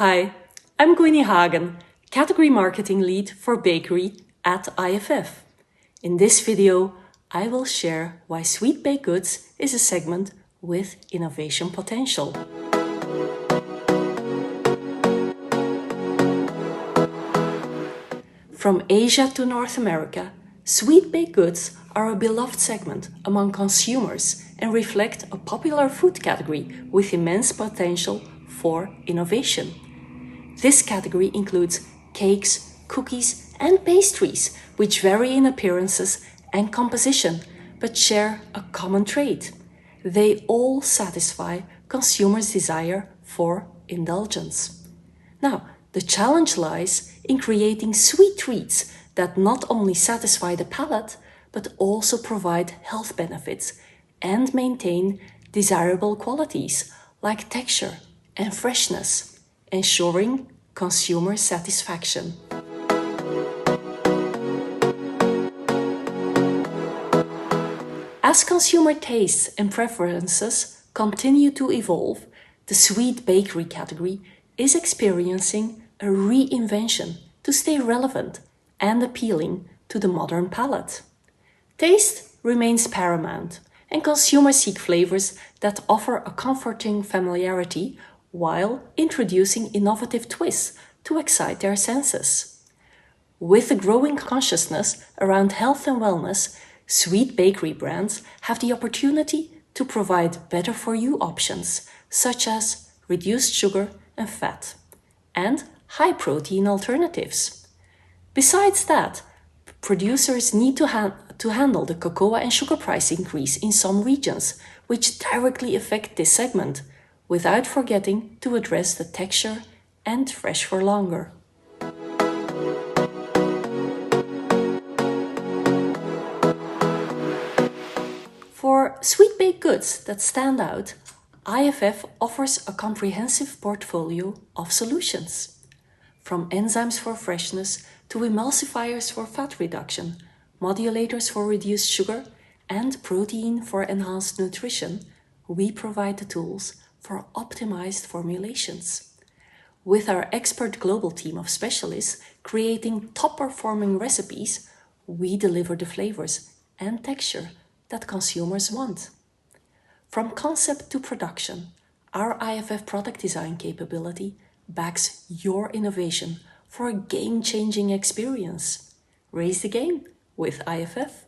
Hi, I'm Gwynnie Hagen, Category Marketing Lead for Bakery at IFF. In this video, I will share why sweet baked goods is a segment with innovation potential. From Asia to North America, sweet baked goods are a beloved segment among consumers and reflect a popular food category with immense potential for innovation. This category includes cakes, cookies, and pastries, which vary in appearances and composition, but share a common trait. They all satisfy consumers' desire for indulgence. Now, the challenge lies in creating sweet treats that not only satisfy the palate, but also provide health benefits and maintain desirable qualities like texture and freshness, ensuring consumer satisfaction. As consumer tastes and preferences continue to evolve, the sweet bakery category is experiencing a reinvention to stay relevant and appealing to the modern palate. Taste remains paramount, and consumers seek flavors that offer a comforting familiarity while introducing innovative twists to excite their senses. With the growing consciousness around health and wellness, sweet bakery brands have the opportunity to provide better-for-you options, such as reduced sugar and fat, and high-protein alternatives. Besides that, producers need to handle the cocoa and sugar price increase in some regions, which directly affect this segment, without forgetting to address the texture and fresh for longer. For sweet baked goods that stand out, IFF offers a comprehensive portfolio of solutions. From enzymes for freshness to emulsifiers for fat reduction, modulators for reduced sugar, and protein for enhanced nutrition, we provide the tools for optimized formulations. With our expert global team of specialists creating top-performing recipes, we deliver the flavors and texture that consumers want. From concept to production, our IFF product design capability backs your innovation for a game-changing experience. Raise the game with IFF.